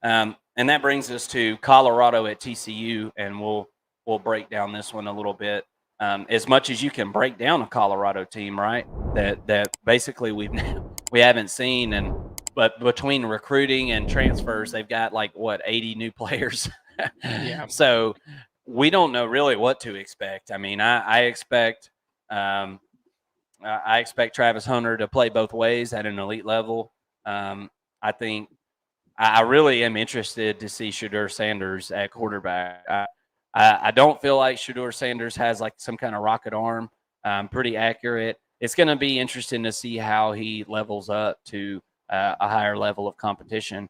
And that brings us to Colorado at TCU, and we'll break down this one a little bit. As much as you can break down a Colorado team, right? That basically we haven't seen, but between recruiting and transfers, they've got 80 new players. Yeah. So we don't know really what to expect. I mean, I expect Travis Hunter to play both ways at an elite level. I think I really am interested to see Shedeur Sanders at quarterback. I don't feel like Shedeur Sanders has some kind of rocket arm. Pretty accurate. It's going to be interesting to see how he levels up to a higher level of competition.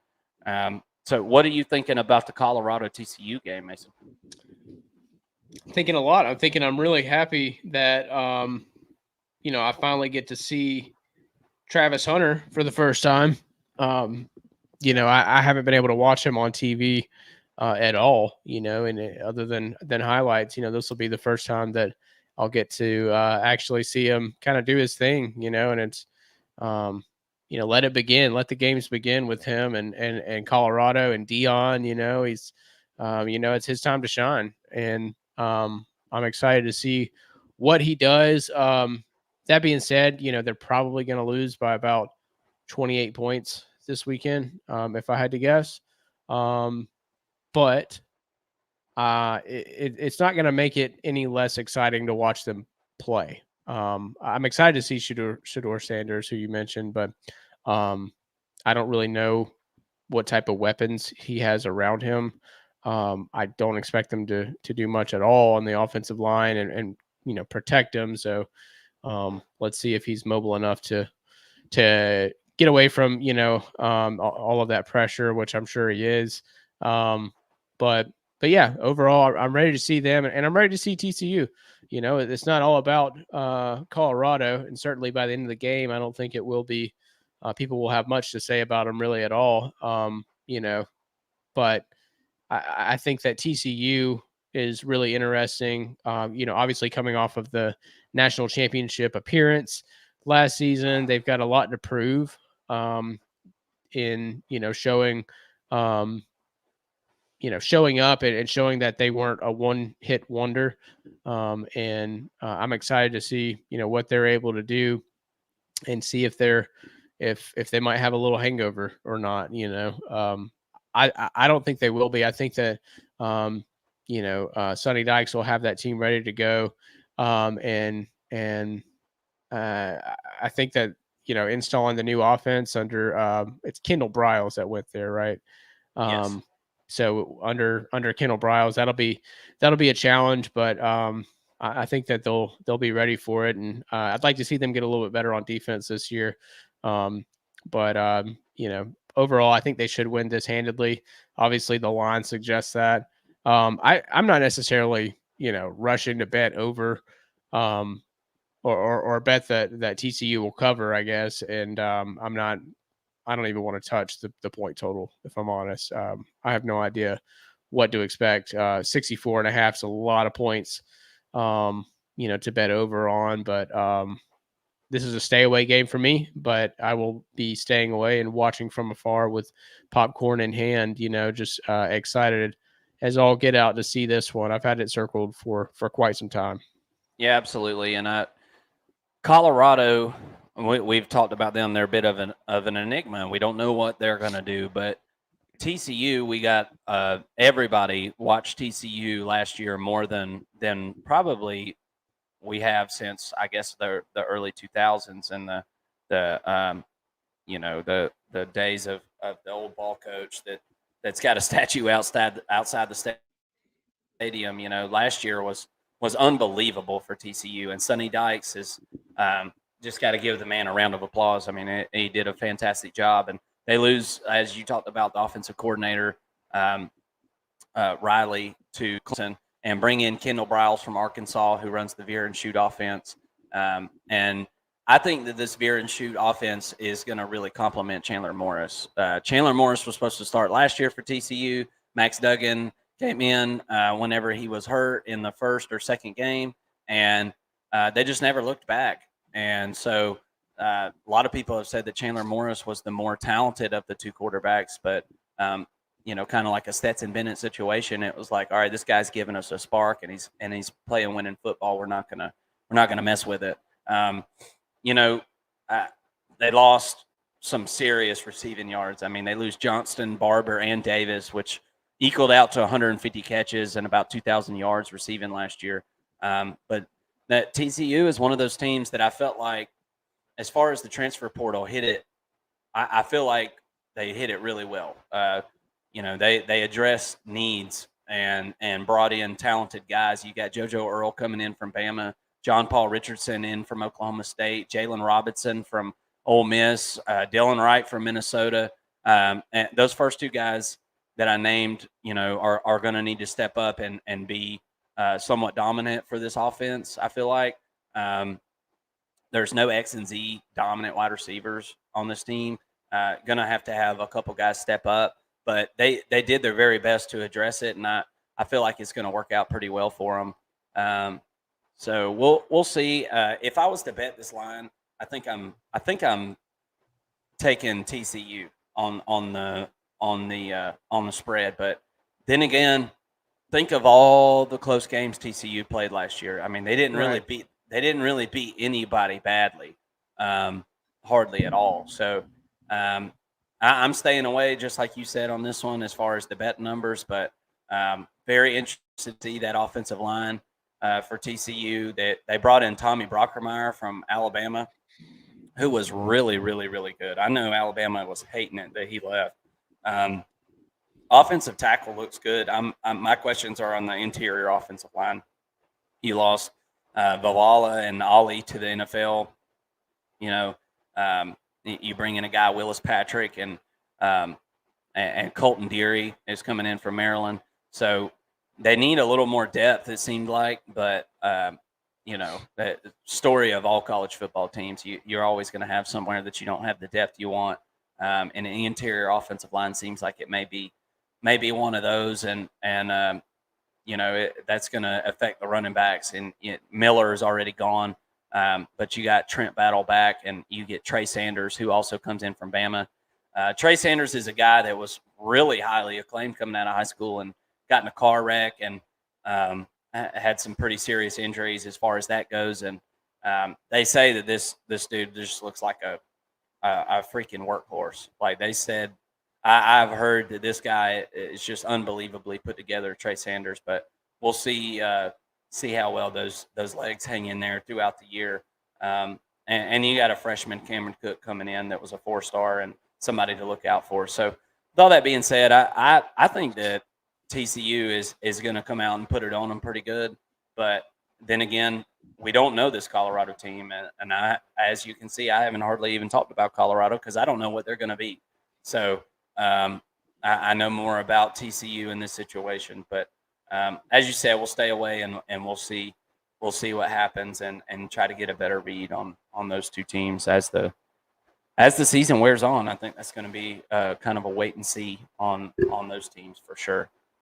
So, what are you thinking about the Colorado TCU game, Mason? Thinking a lot. I'm thinking I'm really happy that I finally get to see Travis Hunter for the first time. I haven't been able to watch him on TV at all. And other than highlights, this will be the first time that I'll get to actually see him kind of do his thing. And it's let it begin, let the games begin with him and Colorado and Dion. He's it's his time to shine, and I'm excited to see what he does. That being said, they're probably going to lose by about 28 points this weekend, if I had to guess. But it's not going to make it any less exciting to watch them play. I'm excited to see Shedeur Sanders, who you mentioned, but I don't really know what type of weapons he has around him. I don't expect them to do much at all on the offensive line and protect him. So let's see if he's mobile enough to get away from all of that pressure, which I'm sure he is. But yeah, overall, I'm ready to see them, and I'm ready to see TCU. It's not all about Colorado, and certainly by the end of the game, I don't think it will be. People will have much to say about them really at all. But I think that TCU is really interesting. Obviously coming off of the national championship appearance last season, they've got a lot to prove in showing showing up and showing that they weren't a one-hit wonder. And I'm excited to see what they're able to do and see if they might have a little hangover or not. I don't think they will be. I think that Sonny Dykes will have that team ready to go, and I think that installing the new offense under it's Kendall Briles that went there, right? Yes. So under Kendall Briles, that'll be a challenge, but I think that they'll be ready for it, and I'd like to see them get a little bit better on defense this year. But overall, I think they should win this handedly. Obviously, the line suggests that. I'm not necessarily rushing to bet over or bet that TCU will cover, I guess. And I don't even want to touch the point total, if I'm honest. I have no idea what to expect. 64.5 is a lot of points, to bet over on, but this is a stay away game for me, but I will be staying away and watching from afar with popcorn in hand, just excited as all get out to see this one. I've had it circled for quite some time. Yeah, absolutely. And Colorado, we've talked about them. They're a bit of an enigma. We don't know what they're going to do, but TCU, we got everybody watched TCU last year more than probably we have since, I guess, the early 2000s and the the days of the old ball coach that's got a statue outside the stadium. Last year was unbelievable for TCU, and Sonny Dykes is just got to give the man a round of applause. I mean, he did a fantastic job, and they lose, as you talked about, the offensive coordinator Riley to Clemson, and bring in Kendall Briles from Arkansas, who runs the veer and shoot offense. And I think that this veer and shoot offense is going to really complement Chandler Morris. Chandler Morris was supposed to start last year for TCU. Max Duggan came in whenever he was hurt in the first or second game, and they just never looked back. And so a lot of people have said that Chandler Morris was the more talented of the two quarterbacks, but kind of like a Stetson Bennett situation. It was like, all right, this guy's giving us a spark, and he's playing winning football. We're not gonna mess with it. You know, they lost some serious receiving yards. I mean, they lose Johnston, Barber, and Davis, which equaled out to 150 catches and about 2,000 yards receiving last year. But that TCU is one of those teams that I felt like, as far as the transfer portal hit it, I feel like they hit it really well. They addressed needs and brought in talented guys. You got JoJo Earl coming in from Bama, John Paul Richardson in from Oklahoma State, Jalen Robinson from Ole Miss, Dylan Wright from Minnesota. And those first two guys that I named, are going to need to step up and be somewhat dominant for this offense. I feel like there's no X and Z dominant wide receivers on this team. Going to have a couple guys step up, but they did their very best to address it, and I feel like it's going to work out pretty well for them. So we'll see. If I was to bet this line, I think I'm taking TCU on the spread. But then again, think of all the close games TCU played last year. I mean, they didn't really beat anybody badly, hardly at all. So I'm staying away, just like you said on this one, as far as the bet numbers. But very interested to see that offensive line for TCU. That they brought in Tommy Brockermeyer from Alabama, who was really, really, really good. I know Alabama was hating it that he left. Offensive tackle looks good. My questions are on the interior offensive line. You lost Valhalla and Ali to the NFL. You bring in a guy, Willis Patrick, and Colton Deary is coming in from Maryland. So they need a little more depth, it seemed like. But, the story of all college football teams, you're always going to have somewhere that you don't have the depth you want. And the interior offensive line seems like it may be one of those. And that's going to affect the running backs. And Miller is already gone. But you got Trent Battle back, and you get Trey Sanders, who also comes in from Bama. Trey Sanders is a guy that was really highly acclaimed coming out of high school and got in a car wreck and had some pretty serious injuries as far as that goes. And they say that this dude just looks like a freaking workhorse. Like they said, I've heard that this guy is just unbelievably put together, Trey Sanders. But we'll see how well those legs hang in there throughout the year. And you got a freshman, Cameron Cook, coming in that was a 4-star and somebody to look out for. So with all that being said, I think that TCU is going to come out and put it on them pretty good. But then again, we don't know this Colorado team. And as you can see, I haven't hardly even talked about Colorado because I don't know what they're going to be. So I know more about TCU in this situation. But as you said, we'll stay away and we'll see what happens and try to get a better read on those two teams as the season wears on. I think that's going to be kind of a wait and see on those teams for sure.